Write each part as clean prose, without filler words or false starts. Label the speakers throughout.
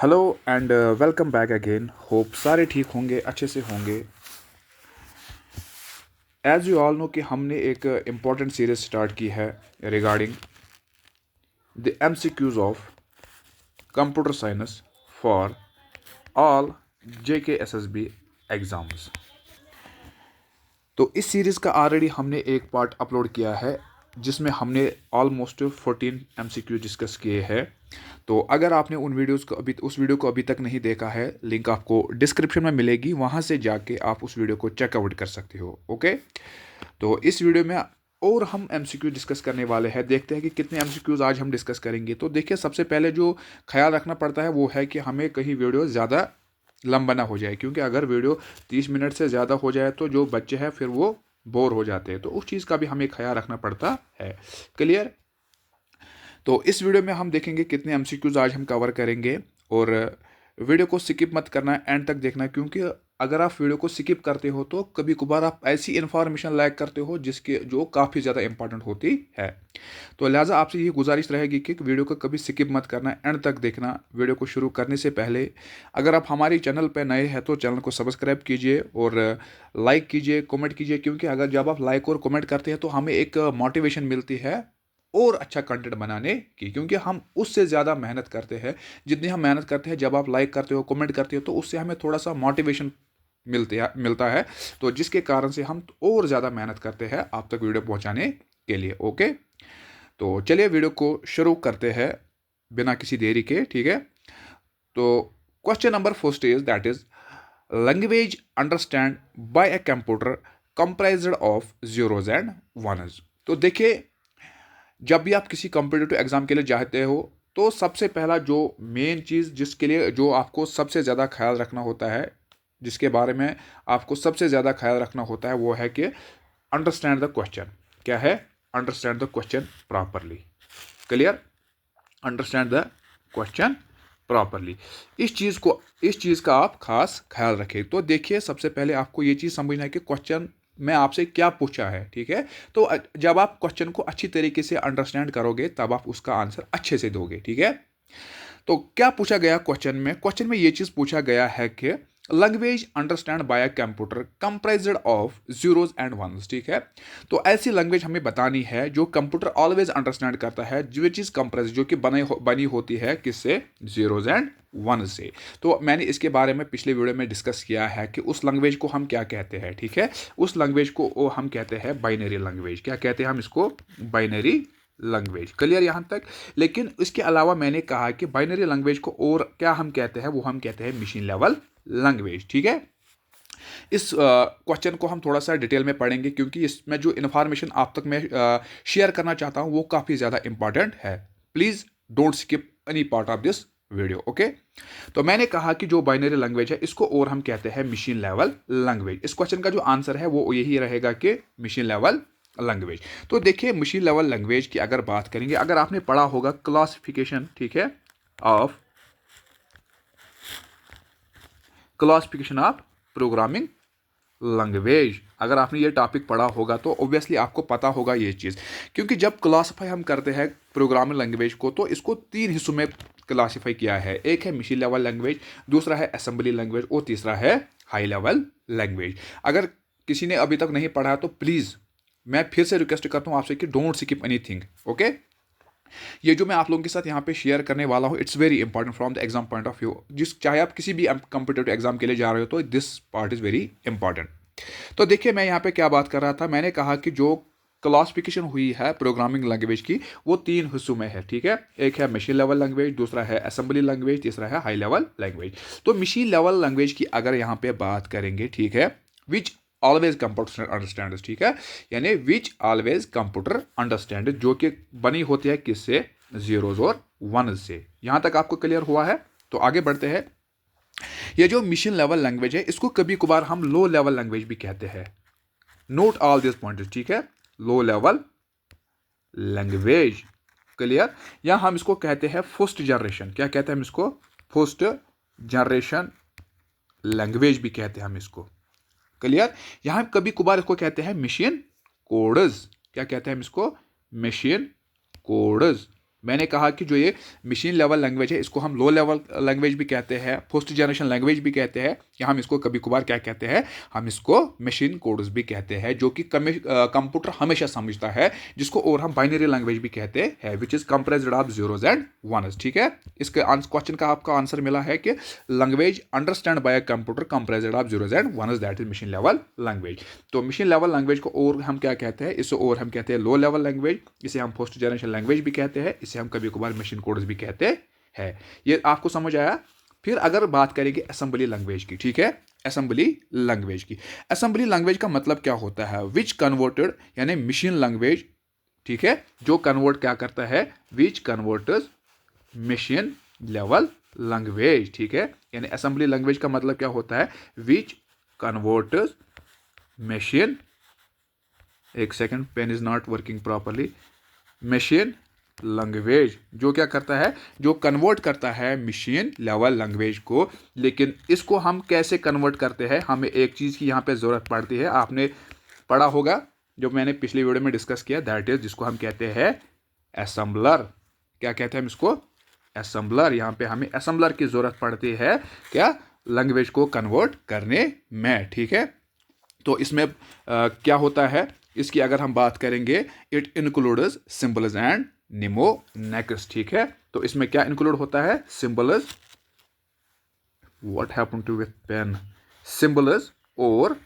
Speaker 1: Hello and welcome back again. Hope सारे ठीक होंगे, अच्छे से होंगे। एज यू ऑल नो कि हमने एक इम्पॉर्टेंट सीरीज स्टार्ट की है regarding the MCQs of computer science for all JKSSB exams. तो इस सीरीज़ का ऑलरेडी हमने एक पार्ट अपलोड किया है जिसमें हमने ऑलमोस्ट 14 MCQ डिस्कस किए हैं। तो अगर आपने उस वीडियो को अभी तक नहीं देखा है, लिंक आपको डिस्क्रिप्शन में मिलेगी, वहाँ से जाके आप उस वीडियो को चेकआउट कर सकते हो। ओके, तो इस वीडियो में और हम MCQ डिस्कस करने वाले हैं। देखते हैं कि कितने MCQs आज हम डिस्कस करेंगे। तो देखिए, सबसे पहले जो ख्याल रखना पड़ता है वो है कि हमें कहीं वीडियो ज़्यादा लंबा ना हो जाए, क्योंकि अगर वीडियो 30 मिनट से ज़्यादा हो जाए तो जो बच्चे हैं फिर वो बोर हो जाते हैं। तो उस चीज़ का भी हमें ख्याल रखना पड़ता है। क्लियर? तो इस वीडियो में हम देखेंगे कितने MCQs आज हम कवर करेंगे। और वीडियो को स्किप मत करना, एंड तक देखना, क्योंकि अगर आप वीडियो को स्किप करते हो तो कभी कभार आप ऐसी इन्फॉर्मेशन लैग करते हो जिसके जो काफ़ी ज़्यादा इंपॉर्टेंट होती है। तो लिहाजा आपसे ये गुजारिश रहेगी कि वीडियो को कभी स्किप मत करना, एंड तक देखना। वीडियो को शुरू करने से पहले अगर आप हमारे चैनल पर नए हैं तो चैनल को सब्सक्राइब कीजिए और लाइक कीजिए, कमेंट कीजिए, क्योंकि अगर जब आप लाइक और कमेंट करते हैं तो हमें एक मोटिवेशन मिलती है और अच्छा कंटेंट बनाने की, क्योंकि हम उससे ज़्यादा मेहनत करते हैं जितनी हम मेहनत करते हैं। जब आप लाइक करते हो, कमेंट करते हो, तो उससे हमें थोड़ा सा मोटिवेशन मिलता है। तो जिसके कारण से हम और ज़्यादा मेहनत करते हैं आप तक वीडियो पहुंचाने के लिए। ओके, तो चलिए वीडियो को शुरू करते हैं बिना किसी देरी के। ठीक है, तो question number first is that is language understand by a computer comprised of zeros and ones. तो देखिए, जब भी आप किसी कॉम्पिटिटिव एग्जाम के लिए जाते हो तो सबसे पहला जो मेन चीज़ जिसके लिए जो आपको सबसे ज़्यादा ख्याल रखना होता है, जिसके बारे में आपको सबसे ज़्यादा ख्याल रखना होता है, वो है कि अंडरस्टैंड द क्वेश्चन। क्या है? Understand the question properly. Clear? Understand the question properly. इस चीज़ का आप खास ख्याल रखें। तो देखिए, सबसे पहले आपको ये चीज़ समझना है कि क्वेश्चन में आपसे क्या पूछा है। ठीक है, तो जब आप क्वेश्चन को अच्छी तरीके से अंडरस्टैंड करोगे तब आप उसका आंसर अच्छे से दोगे। ठीक है, तो क्या पूछा गया क्वेश्चन में ये चीज़ पूछा गया है कि language understand by computer comprised of zeros and ones. ठीक है, तो ऐसी लैंग्वेज हमें बतानी है जो कंप्यूटर ऑलवेज अंडरस्टैंड करता है, जो चीज़ कंप्राइज जो कि बनी होती है किससे? जीरोज एंड वन से। तो मैंने इसके बारे में पिछले वीडियो में डिस्कस किया है कि उस लैंग्वेज को हम क्या कहते हैं। ठीक है, उस लैंग्वेज को हम कहते हैं बाइनरी लैंग्वेज। क्या कहते हैं हम इसको? Binary language. क्लियर यहाँ तक? लेकिन इसके अलावा मैंने कहा कि बाइनरी लैंग्वेज को और क्या हम कहते हैं, वो हम कहते हैं मशीन लेवल लैंग्वेज। ठीक है, इस क्वेश्चन को हम थोड़ा सा डिटेल में पढ़ेंगे, क्योंकि इसमें जो इन्फॉर्मेशन आप तक मैं शेयर करना चाहता हूं वो काफ़ी ज़्यादा इंपॉर्टेंट है। Please don't skip any part of this video. Okay, तो मैंने कहा कि जो बाइनरी लैंग्वेज है इसको और हम कहते हैं मशीन लेवल लैंग्वेज। इस क्वेश्चन का जो आंसर है वो यही रहेगा कि मशीन लेवल लैंग्वेज। तो देखिए, मशीन लेवल लैंग्वेज की अगर बात करेंगे, अगर आपने पढ़ा होगा क्लासिफिकेशन, ठीक है, ऑफ प्रोग्रामिंग लैंग्वेज, अगर आपने ये टॉपिक पढ़ा होगा तो ऑब्वियसली आपको पता होगा ये चीज़, क्योंकि जब क्लासीफाई हम करते हैं प्रोग्रामिंग लैंग्वेज को तो इसको 3 हिस्सों में क्लासीफाई किया है। एक है मशीन लेवल लैंग्वेज, दूसरा है असेंबली लैंग्वेज और तीसरा है हाई लेवल लैंग्वेज। अगर किसी ने अभी तक नहीं पढ़ा तो प्लीज़ मैं फिर से रिक्वेस्ट करता हूँ आपसे कि डोंट स्किप एनीथिंग। ओके, ये जो मैं आप लोगों के साथ यहाँ पे शेयर करने वाला हूँ, it's very important from the exam point of view. चाहे आप किसी भी कॉम्पिटेटिव एग्जाम के लिए जा रहे हो तो this part is very important. तो देखिए, मैं यहाँ पे क्या बात कर रहा था, मैंने कहा कि जो क्लासिफिकेशन हुई है प्रोग्रामिंग लैंग्वेज की वो 3 हिस्सों में है। ठीक है, एक है मशीन लेवल लैंग्वेज, दूसरा है असेंबली लैंग्वेज, तीसरा है हाई लेवल लैंग्वेज। तो मशीन लेवल लैंग्वेज की अगर यहाँ पे बात करेंगे, ठीक है, विच ऑलवेज कंप्यूटर अंडरस्टैंड। ठीक है, यानी विच ऑलवेज कंप्यूटर अंडरस्टैंड, जो कि बनी होती है किससे? जीरोज और वन से। यहां तक आपको क्लियर हुआ है? तो आगे बढ़ते हैं। ये जो मशीन लेवल लैंग्वेज है इसको कभी कभार हम लो लेवल लैंग्वेज भी कहते हैं। Note all this points. ठीक है, लो लेवल लैंग्वेज। क्लियर? या हम इसको कहते हैं फर्स्ट जनरेशन। क्या कहते हैं हम इसको? फर्स्ट जनरेशन लैंग्वेज भी कहते हैं हम इसको। क्लियर? यहां कभी कभार इसको कहते हैं मशीन कोड्स। क्या कहते हैं हम इसको? Machine codes. मैंने कहा कि जो ये मशीन लेवल लैंग्वेज है इसको हम लो लेवल लैंग्वेज भी कहते हैं, फर्स्ट जनरेशन लैंग्वेज भी कहते हैं, या हम इसको कभी कभार क्या कहते हैं, हम इसको मशीन कोड्स भी कहते हैं, जो कि कंप्यूटर हमेशा समझता है, जिसको और हम बाइनरी लैंग्वेज भी कहते हैं, which is comprised of zeros and ones. ठीक है, इसके क्वेश्चन का आपका आंसर मिला है कि language understand bye a computer comprised of zeros and वनस, that is machine level language. तो मशीन लेवल लैंग्वेज को और हम क्या कहते हैं, इसे और हम कहते हैं लो लेवल लैंग्वेज, इसे हम फर्स्ट जनरेशन लैंग्वेज भी कहते हैं, इसे हम कभी कभार मशीन कोड्स भी कहते हैं। ये आपको समझ आया। फिर अगर बात करेंगे असेंबली लैंग्वेज की, ठीक है, असेंबली लैंग्वेज की। असेंबली लैंग्वेज का मतलब क्या होता है, विच कन्वर्टेड यानी मशीन लैंग्वेज, ठीक है, जो कन्वर्ट क्या करता है, which converters machine level language. ठीक है, यानी असेंबली लैंग्वेज का मतलब क्या होता है, विच कन्वर्टर्स मशीन, एक second, pen is not working properly, machine language, जो क्या करता है, जो कन्वर्ट करता है मशीन लेवल लैंग्वेज को। लेकिन इसको हम कैसे कन्वर्ट करते हैं, हमें एक चीज़ की यहाँ पे ज़रूरत पड़ती है, आपने पढ़ा होगा जो मैंने पिछली वीडियो में डिस्कस किया, दैट इज जिसको हम कहते हैं असेंबलर। क्या कहते हैं हम इसको, असेंबलर। यहाँ पे हमें असेंबलर की ज़रूरत पड़ती है क्या, लैंग्वेज को कन्वर्ट करने में। ठीक है, तो इसमें क्या होता है, इसकी अगर हम बात करेंगे, it includes symbols and mnemonics. ठीक है, तो इसमें क्या इंक्लूड होता है, symbols, what happened to with pen, symbols और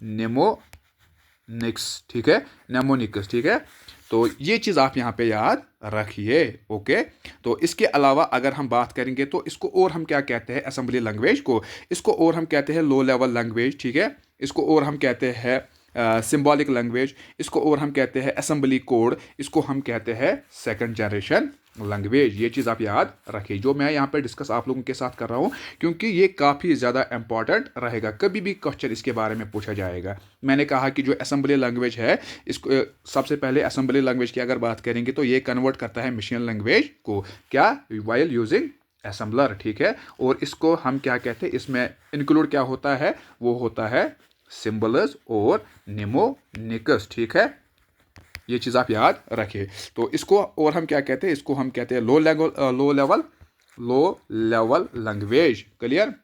Speaker 1: निमोनिक्स। ठीक है, निमोनिक्स। ठीक है, तो ये चीज़ आप यहाँ पे याद रखिए। ओके, तो इसके अलावा अगर हम बात करेंगे तो इसको और हम क्या कहते हैं, असेंबली लैंग्वेज को, इसको और हम कहते हैं लो लेवल लैंग्वेज। ठीक है, इसको और हम कहते हैं सिंबॉलिक लैंग्वेज, इसको और हम कहते हैं असेंबली कोड, इसको हम कहते हैं सेकंड जनरेशन लैंग्वेज। ये चीज़ आप याद रखिए, जो मैं यहाँ पे डिस्कस आप लोगों के साथ कर रहा हूँ, क्योंकि ये काफ़ी ज़्यादा इंपॉर्टेंट रहेगा, कभी भी क्वेश्चन इसके बारे में पूछा जाएगा। मैंने कहा कि जो असेंबली लैंग्वेज है, इसको सबसे पहले असेंबली लैंग्वेज की अगर बात करेंगे तो ये कन्वर्ट करता है मशीन लैंग्वेज को, क्या, वाइल यूजिंग असेंबलर। ठीक है, और इसको हम क्या कहते हैं, इसमें इंक्लूड क्या होता है, वो होता है सिंबल्स और निमोनिक्स। ठीक है, ये चीज़ आप याद रखिए। तो इसको और हम क्या कहते हैं, इसको हम कहते हैं लो लेवल लैंग्वेज। क्लियर,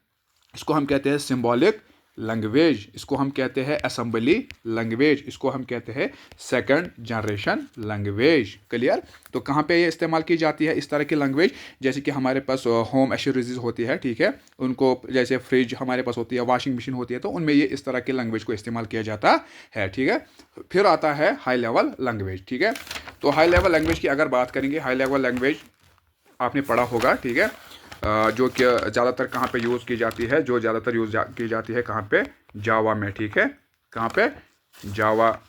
Speaker 1: इसको हम कहते हैं सिंबॉलिक लैंग्वेज, इसको हम कहते हैं असेंबली लैंग्वेज, इसको हम कहते हैं सेकंड जनरेशन लैंग्वेज। क्लियर, तो कहाँ पे ये इस्तेमाल की जाती है इस तरह की लैंग्वेज, जैसे कि हमारे पास होम एशोरेंसेस होती है। ठीक है, उनको जैसे फ्रिज हमारे पास होती है, वॉशिंग मशीन होती है, तो उनमें ये इस तरह की लैंग्वेज को इस्तेमाल किया जाता है। ठीक है, फिर आता है हाई लेवल लैंग्वेज। ठीक है, तो हाई लेवल लैंग्वेज की अगर बात करेंगे, हाई लेवल लैंग्वेज आपने पढ़ा होगा। ठीक है, जो कि ज़्यादातर कहाँ पे यूज़ की जाती है, जो ज़्यादातर यूज़ की जाती है कहाँ पे, जावा में। ठीक है, कहाँ पे, जावा,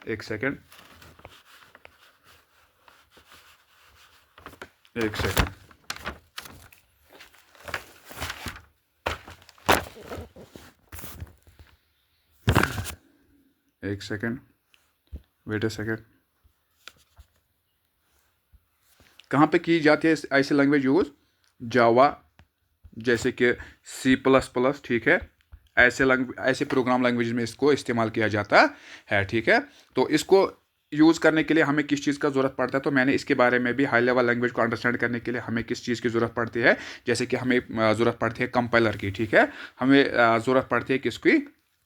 Speaker 1: एक सेकंड, एक सेकंड, एक सेकंड, वेट अ सेकंड, कहाँ पे की जाती है ऐसी लैंग्वेज यूज़, जावा, जैसे कि C++। ठीक है, ऐसे प्रोग्राम लैंग्वेज में इसको इस्तेमाल किया जाता है। ठीक है, तो इसको यूज़ करने के लिए हमें किस चीज़ का ज़रूरत पड़ता है, तो मैंने इसके बारे में भी, हाई लेवल लैंग्वेज को अंडरस्टैंड करने के लिए हमें किस चीज़ की ज़रूरत पड़ती है, जैसे कि हमें ज़रूरत पड़ती है कंपाइलर की। ठीक है, हमें ज़रूरत पड़ती है किसकी,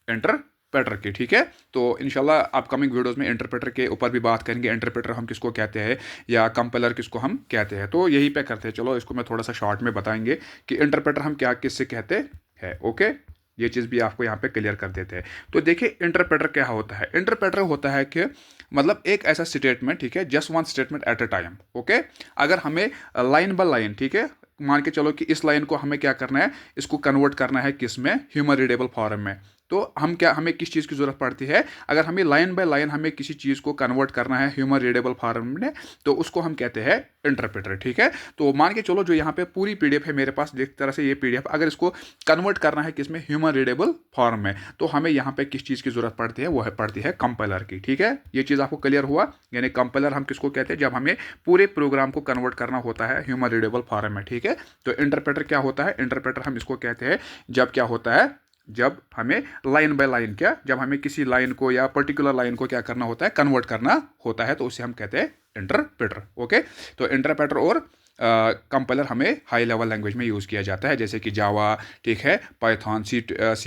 Speaker 1: इंटरप्रेटर की। ठीक है, तो इंशाल्लाह अपकमिंग वीडियोस में इंटरप्रेटर के ऊपर भी बात करेंगे, इंटरप्रेटर हम किसको कहते हैं या कंपाइलर किसको हम कहते हैं, तो यही पे करते हैं। चलो, इसको मैं थोड़ा सा शॉर्ट में बताएंगे कि इंटरप्रेटर हम क्या किससे कहते हैं। ओके, ये चीज़ भी आपको यहाँ पे क्लियर कर देते हैं। तो देखिए, इंटरप्रेटर क्या होता है, इंटरप्रेटर होता है कि मतलब एक ऐसा स्टेटमेंट, ठीक है, just one statement at a time. Okay, अगर हमें लाइन बाय लाइन, ठीक है, मान के चलो कि इस लाइन को हमें क्या करना है, इसको कन्वर्ट करना है किस में, ह्यूमन रीडेबल फॉर्म में, तो हमें किस चीज़ की ज़रूरत पड़ती है, अगर हमें लाइन बाय लाइन हमें किसी चीज़ को कन्वर्ट करना है ह्यूमन रीडेबल फॉर्म में, तो उसको हम कहते हैं इंटरप्रेटर। ठीक है, तो मान के चलो जो यहाँ पे पूरी पीडीएफ है मेरे पास, जिस तरह से ये पीडीएफ, अगर इसको कन्वर्ट करना है किस में, ह्यूमन रीडेबल फॉर्म में, तो हमें यहाँ पे किस चीज़ की ज़रूरत पड़ती है, वो है पड़ती है कंपाइलर की। ठीक है, ये चीज़ आपको क्लियर हुआ, यानी कंपाइलर हम किसको कहते हैं, जब हमें पूरे प्रोग्राम को कन्वर्ट करना होता है ह्यूमन रीडेबल फॉर्म में। ठीक है, तो इंटरप्रेटर क्या होता है, इंटरप्रेटर हम इसको कहते हैं जब क्या होता है, जब हमें लाइन बाय लाइन जब हमें किसी लाइन को या पर्टिकुलर लाइन को क्या करना होता है, कन्वर्ट करना होता है, तो उसे हम कहते हैं इंटरप्रेटर। ओके, तो इंटरप्रेटर और कंपाइलर हमें हाई लेवल लैंग्वेज में यूज़ किया जाता है, जैसे कि जावा, ठीक है, पाइथन, सी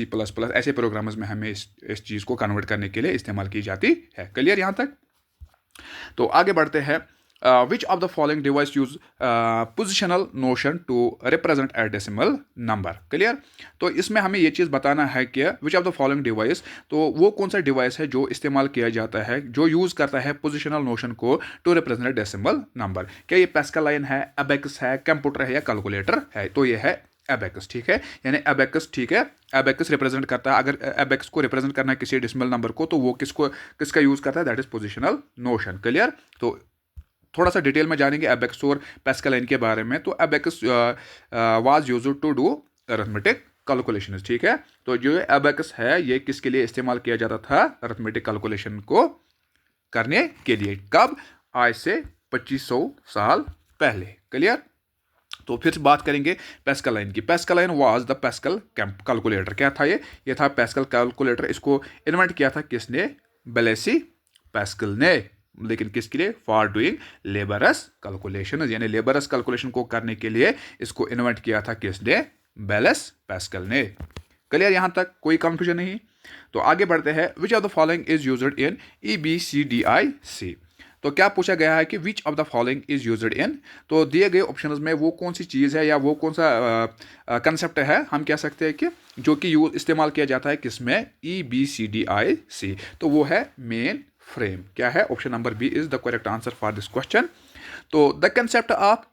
Speaker 1: प्लस प्लस, ऐसे प्रोग्राम्स में हमें इस चीज़ को कन्वर्ट करने के लिए इस्तेमाल की जाती है। क्लियर यहाँ तक? तो आगे बढ़ते हैं। Which of the following device use positional notion to represent a decimal number? Clear? तो इसमें हमें ये चीज़ बताना है कि which of the following device, तो वो कौन सा डिवाइस है जो इस्तेमाल किया जाता है, जो यूज़ करता है पोजिशनल नोशन को टू रिप्रेजेंट डेसिमल नंबर? क्या ये पैस्कल लाइन है, अबेकस है, कंप्यूटर है या कैलकुलेटर है? तो ये है एबेकस, ठीक है, यानी एबेकस, ठीक है, एबेकस रिप्रेजेंट करता है। अगर एबेकस को रिप्रेजेंट करना है किसी डेसिमल नंबर को, तो वो किसका यूज़ करता है? That is positional notion. Clear? तो थोड़ा सा डिटेल में जानेंगे एबेकस और पैस्कल लाइन के बारे में। तो abacus was used to do arithmetic calculations, ठीक है। तो जो एबेकस है ये किसके लिए इस्तेमाल किया जाता था? अरिथमेटिक कैलकुलेशन को करने के लिए। कब? आज से 2500 साल पहले। क्लियर? तो फिर बात करेंगे पैस्कल लाइन की। Pascal line was the Pascal calculator. क्या था ये था पैस्कल कैलकुलेटर। इसको इन्वेंट किया था किसने? ब्लेसी पैस्कल ने। लेकिन किसके लिए? फॉर डूइंग लेबरस कैलकुलेशन, यानी लेबरस कैलकुलेशन को करने के लिए इसको इन्वेंट किया था किसने? ब्लेस पैस्कल ने। क्लियर यहाँ तक? कोई कंफ्यूजन नहीं? तो आगे बढ़ते हैं। Which of the following is used in EBCDIC? तो क्या पूछा गया है कि which of the following is used in, तो दिए गए ऑप्शंस में वो कौन सी चीज़ है या वो कौन सा कंसेप्ट है, हम कह सकते हैं कि जो कि यूज इस्तेमाल किया जाता है किसमें? EBCDIC। तो वो है मेन फ्रेम। क्या है? Option number B is the correct answer for this question. तो the concept of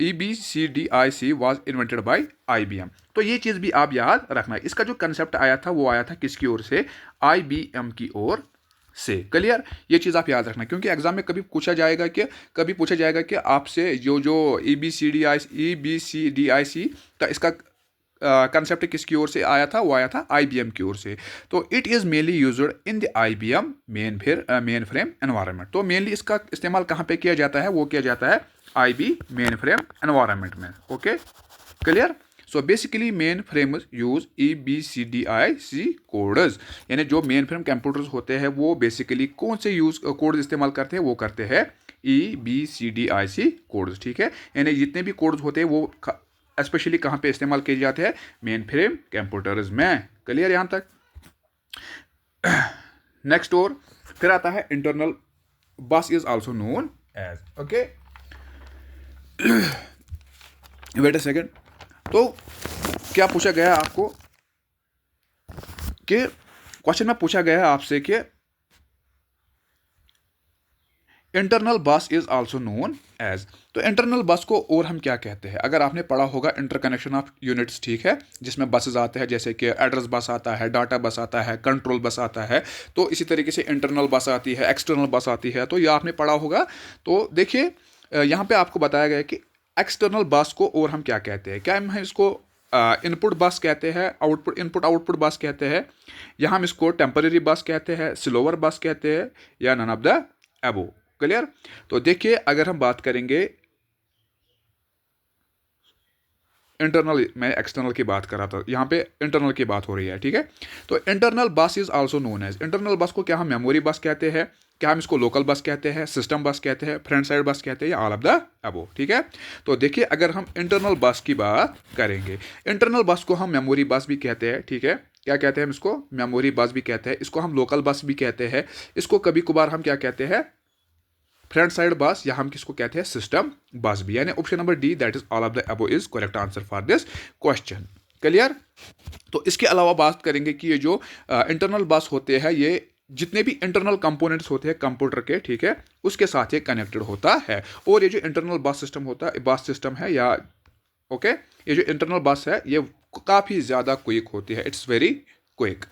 Speaker 1: EBCDIC was invented by IBM। तो ये चीज़ भी आप याद रखना है। इसका जो कंसेप्ट आया था वो आया था किसकी ओर से? IBM की ओर से। क्लियर? ये चीज़ आप याद रखना, क्योंकि एग्जाम में कभी पूछा जाएगा कि आपसे जो EBCDIC का इसका कंसेप्ट किसकी ओर से आया था? वो आया था IBM की ओर से। तो it is mainly used in the IBM main frame environment. तो मेनली इसका इस्तेमाल कहाँ पे किया जाता है? वो किया जाता है IB मेन फ्रेम एनवायरनमेंट में। Okay, clear? So basically main frames use EBCDIC codes, यानी जो मेन फ्रेम कंप्यूटर्स होते हैं वो बेसिकली कौन से कोड्स इस्तेमाल करते हैं? वो करते हैं EBCDIC कोड्स, ठीक है। यानी जितने भी कोड्स होते हैं वो स्पेशली कहाँ पे इस्तेमाल किए जाते हैं? मेन फ्रेम कंप्यूटर्स में। क्लियर यहाँ तक? नेक्स्ट और फिर आता है internal bus is also known as. Okay, wait a second. तो क्या पूछा गया आपको कि क्वेश्चन में पूछा गया आपसे कि internal bus is also known as. तो इंटरनल बस को और हम क्या कहते हैं? अगर आपने पढ़ा होगा इंटरकनेक्शन ऑफ यूनिट्स, ठीक है, जिसमें बसेस आते हैं, जैसे कि एड्रेस बस आता है, डाटा बस आता है, कंट्रोल बस आता है। तो इसी तरीके से इंटरनल बस आती है, एक्सटर्नल बस आती है। तो ये आपने पढ़ा होगा। तो देखिए यहाँ पे आपको बताया गया कि एक्सटर्नल बस को और हम क्या कहते हैं? क्या हम इसको इनपुट बस कहते हैं, इनपुट आउटपुट बस कहते हैं, या हम इसको टेम्पररी बस कहते हैं, स्लोअर बस कहते हैं, या none of the above? Clear? तो देखिए अगर हम बात करेंगे इंटरनल, मैं एक्सटर्नल की बात कर रहा था, यहाँ पे इंटरनल की बात हो रही है, ठीक है। तो internal bus is also known as. Internal bus को क्या हम मेमोरी बस कहते हैं, क्या हम इसको लोकल बस कहते हैं, सिस्टम बस कहते हैं, फ्रंट साइड बस कहते हैं, या ऑल ऑफ द अबव? ठीक है। तो देखिए अगर हम इंटरनल बस की बात करेंगे, इंटरनल बस को हम मेमोरी बस भी कहते हैं, ठीक है। क्या कहते हैं हम इसको? मेमोरी बस भी कहते हैं। इसको हम लोकल बस भी कहते हैं। इसको कभी कभार हम क्या कहते हैं? फ्रंट साइड बस, या हम किसको कहते हैं? सिस्टम बस भी। यानी option number D, that is all of the above is correct answer for this question. Clear? तो इसके अलावा बात करेंगे कि ये जो इंटरनल बस होते हैं, ये जितने भी इंटरनल कंपोनेंट्स होते हैं कंप्यूटर के, ठीक है, उसके साथ ये कनेक्टेड होता है। और ये जो इंटरनल बस सिस्टम होता है, बस सिस्टम है, या ओके, ये जो इंटरनल बस है ये काफ़ी ज़्यादा क्विक होती है। It's very quick.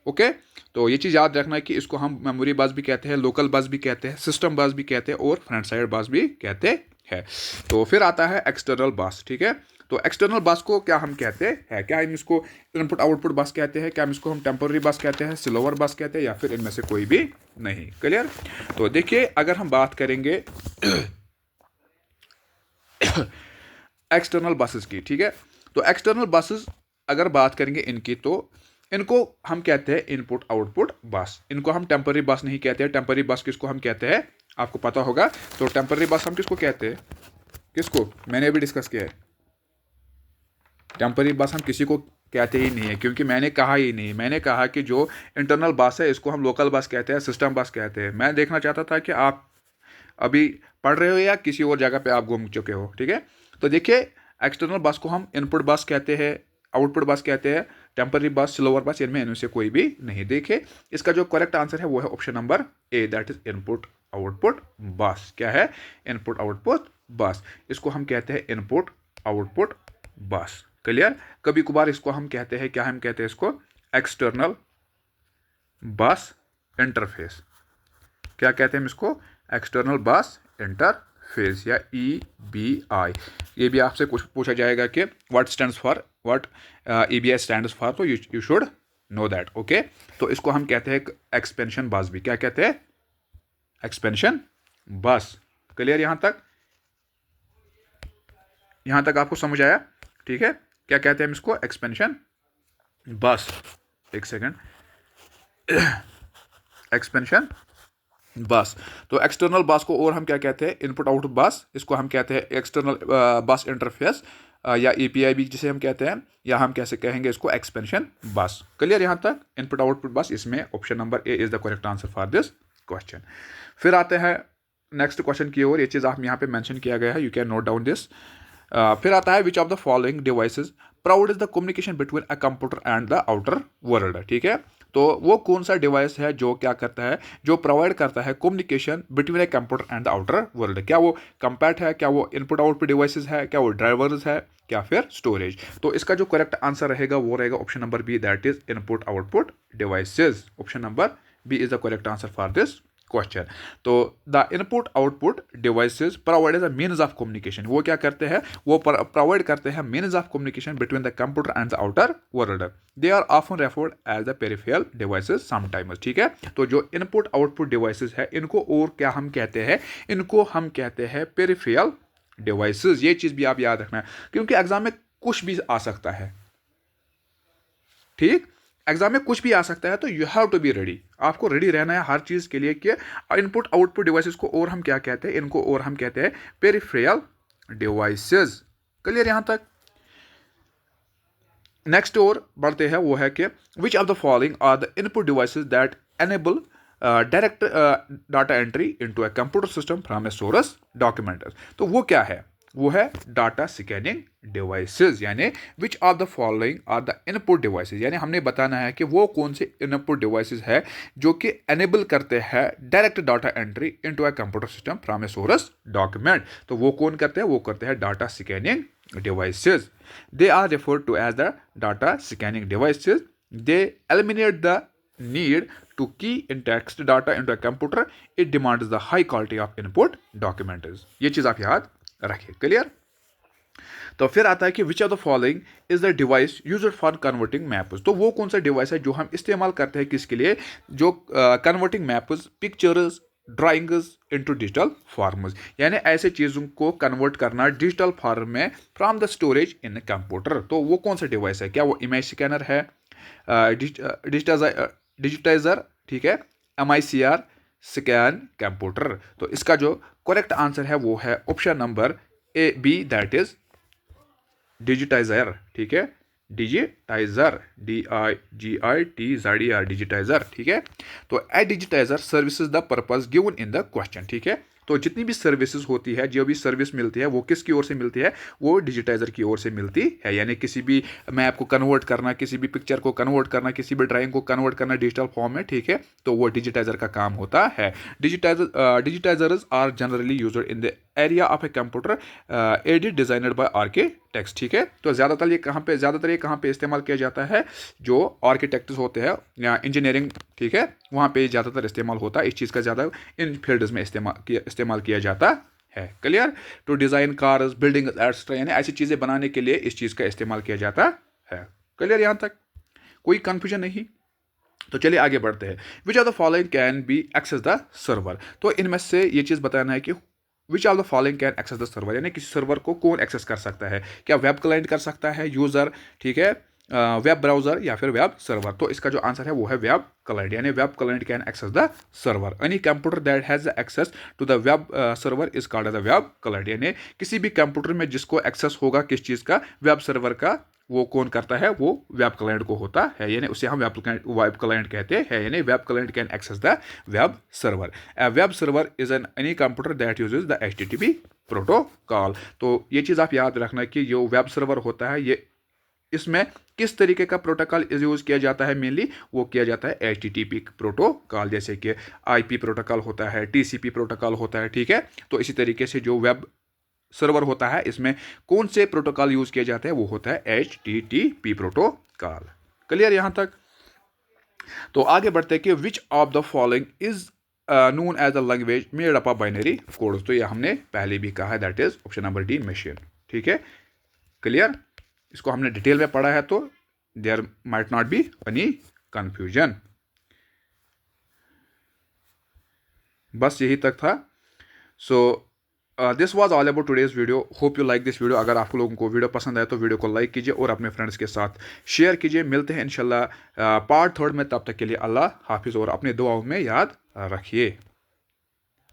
Speaker 1: ओके, तो ये चीज़ याद रखना है कि इसको हम मेमोरी बस भी कहते हैं, लोकल बस भी कहते हैं, सिस्टम बस भी कहते हैं, और फ्रंट साइड बस भी कहते हैं। तो फिर आता है एक्सटर्नल बस, ठीक है। तो एक्सटर्नल बस को क्या हम कहते हैं? क्या हम इसको इनपुट आउटपुट बस कहते हैं, क्या हम इसको हम टेम्पररी बस कहते हैं, स्लोअर बस कहते हैं, या फिर इनमें से कोई भी नहीं? क्लियर? तो देखिए अगर हम बात करेंगे एक्सटर्नल बसेस की, ठीक है, तो एक्सटर्नल बसेस अगर बात करेंगे इनकी, तो इनको हम कहते हैं इनपुट आउटपुट बस। इनको हम टेम्पररी बस नहीं कहते हैं। टेम्पररी बस किसको हम कहते हैं, आपको पता होगा। तो टेम्पररी बस हम किसको कहते हैं, किसको, मैंने अभी डिस्कस किया है। टेम्पररी बस हम किसी को कहते ही नहीं है, क्योंकि मैंने कहा ही नहीं। मैंने कहा कि जो इंटरनल बस है इसको हम लोकल बस कहते हैं, सिस्टम बस कहते हैं। मैं देखना चाहता था कि आप अभी पढ़ रहे हो या किसी और जगह पे आप घूम चुके हो, ठीक है। तो देखिए, एक्सटर्नल बस को हम इनपुट बस कहते हैं, आउटपुट बस कहते हैं, टेम्पररी बस, स्लोअर बस, इनमें इनमें से कोई भी नहीं। देखिए, इसका जो करेक्ट आंसर है वो है option number A, that is input output बस। क्या है, इनपुट आउटपुट बस। इसको हम कहते हैं इनपुट आउटपुट बस। क्लियर। कभी कभार इसको हम कहते हैं, क्या हम कहते हैं इसको, एक्सटर्नल बस इंटरफेस। क्या कहते हैं हम इसको, एक्सटर्नल बस इंटरफेस या EBI। ये भी आपसे कुछ पूछा जाएगा कि what stands for, what EBI stands for, तो you should know that. Okay, तो इसको हम कहते हैं एक्सपेंशन बस भी। क्या कहते हैं, एक्सपेंशन बस। क्लियर। यहां तक आपको समझ आया, ठीक है। क्या कहते हैं हम इसको, एक्सपेंशन बस। एक सेकेंड, एक्सपेंशन बस। तो एक्सटर्नल बस को और हम क्या कहते हैं, इनपुट आउटपुट बस। इसको हम कहते हैं एक्सटर्नल बस इंटरफेस या EPI भी जिसे हम कहते हैं, या हम कैसे कहेंगे इसको, एक्सपेंशन बस। क्लियर। यहाँ तक इनपुट आउटपुट बस, इसमें option number A is the correct answer for this question. फिर आते हैं नेक्स्ट क्वेश्चन की ओर। ये चीज़ आप यहाँ पे मेंशन किया गया है, you can note down this. फिर आता है विच of the following devices proud is the communication between a computer and the outer world. ठीक है, तो वो कौन सा डिवाइस है जो क्या करता है, जो प्रोवाइड करता है communication between a computer and the outer world. क्या वो कंपैट है, क्या वो इनपुट आउटपुट डिवाइसेस है, क्या वो ड्राइवर्स है, क्या फिर स्टोरेज। तो इसका जो करेक्ट आंसर रहेगा वो रहेगा option number B, that is input output devices. Option number B is the correct answer for this question. तो the input output devices provide as a means of communication. वो क्या करते हैं, वो प्रोवाइड करते हैं means of communication between the computer and the outer world. They are often referred as the peripheral devices sometimes. ठीक है, तो जो इनपुट आउटपुट डिवाइसेस है इनको और क्या हम कहते हैं, इनको हम कहते हैं पेरिफेरल डिवाइसेस। ये चीज भी आप याद रखना है, क्योंकि एग्जाम में कुछ भी आ सकता है। ठीक, एग्जाम में कुछ भी आ सकता है, तो you have to be ready. आपको रेडी रहना है हर चीज के लिए कि इनपुट आउटपुट डिवाइसेस को और हम क्या कहते हैं, इनको और हम कहते हैं पेरिफेरल डिवाइसेस। क्लियर। यहां तक नेक्स्ट और बढ़ते हैं, वो है कि which of the following are the input devices that enable direct data entry into a computer system from a source document. तो वो क्या है, वो है डाटा स्कैनिंग डिवाइसेस। यानी which of the following are the input devices, यानी हमने बताना है कि वो कौन से इनपुट डिवाइसेस है जो कि एनेबल करते हैं direct data entry into a computer system from a source document. तो वो कौन करते हैं, वो करते हैं data scanning devices. They are referred to as the data scanning devices. They eliminate the need to key in text data into a computer. It demands the high quality of input documents. ये चीज आप याद रखिए। Clear. तो फिर आता है कि which of the following is the device used for converting maps. तो वो कौन सा डिवाइस है जो हम इस्तेमाल करते हैं किसके लिए, जो converting maps, pictures, drawings into digital forms. यानी ऐसे चीज़ों को कन्वर्ट करना डिजिटल फॉर्म में from the storage in computer. तो वो कौन सा डिवाइस है, क्या वो इमेज स्कैनर है, डिजिटाइजर, ठीक है, MICR स्कैन कंप्यूटर। तो इसका जो करेक्ट आंसर है वो है option number A B, that is digitizer. ठीक है, डिजिटाइजर, DIGITZER, डिजिटाइजर। ठीक है, तो a digitizer services the purpose given in the question. ठीक है, तो जितनी भी सर्विसेज होती है, जो भी सर्विस मिलती है, वो किसकी ओर से मिलती है, वो डिजिटाइजर की ओर से मिलती है। यानी किसी भी मैप को कन्वर्ट करना, किसी भी पिक्चर को कन्वर्ट करना, किसी भी ड्राइंग को कन्वर्ट करना डिजिटल फॉर्म में, ठीक है, तो वो डिजिटाइजर का काम होता है। Digitizers are generally used in the area of a computer aided designed by architects. ठीक है, तो ज़्यादातर ये कहाँ पे इस्तेमाल किया जाता है, जो आर्किटेक्ट्स होते हैं या इंजीनियरिंग, ठीक है, वहाँ पे ज़्यादातर इस्तेमाल होता है। इस चीज़ का ज़्यादा इन फील्ड्स में इस्तेमाल किया जाता है। Clear. To design cars, building extra, यानी ऐसी चीज़ें बनाने के लिए इस चीज़ का इस्तेमाल किया जाता है। क्लियर। यहाँ तक कोई कन्फ्यूजन नहीं। तो चलिए आगे बढ़ते हैं। Which of the following can be access the server. तो इनमें से ये चीज़ बताना है कि which of the following can access the server, यानी किसी सर्वर को कौन एक्सेस कर सकता है। क्या वेब क्लाइंट कर सकता है, यूज़र, ठीक है, वेब ब्राउज़र या फिर वेब सर्वर। तो इसका जो आंसर है वो है वेब क्लाइंट, यानी web client can access the server. Any computer that has access to the web server is called the web client, यानी किसी भी कंप्यूटर में जिसको एक्सेस होगा किस चीज़ का, वेब सर्वर का, वो कौन करता है, वो वेब क्लाइंट को होता है, यानी उसे हम वेब क्लाइंट कहते हैं, यानी web client can access the web server. A web server is an any computer that uses the HTTP protocol. तो ये चीज़ आप याद रखना कि जो वेब सर्वर होता है ये, इसमें किस तरीके का प्रोटोकॉल यूज़ किया जाता है, मेनली वो किया जाता है HTTP प्रोटोकॉल, जैसे कि IP प्रोटोकॉल होता है, TCP प्रोटोकॉल होता है, ठीक है। तो इसी तरीके से जो वेब सर्वर होता है इसमें कौन से प्रोटोकॉल यूज़ किए जाते हैं, वो होता है HTTP प्रोटोकॉल। क्लियर यहाँ तक? तो आगे बढ़ते हैं कि which of the following is known as the language made up of binary codes. तो ये हमने पहले भी कहा है, that is option number D, machine. ठीक है, क्लियर? इसको हमने डिटेल में पढ़ा है, तो there might not be any confusion. बस यही तक था। So this was all about today's video. Hope you like this video. अगर आप लोगों को वीडियो पसंद आए तो वीडियो को लाइक कीजिए और अपने फ्रेंड्स के साथ शेयर कीजिए। मिलते हैं इंशाल्लाह पार्ट 3 में, तब तक के लिए अल्लाह हाफिज़ और अपने दुआओं में याद रखिए।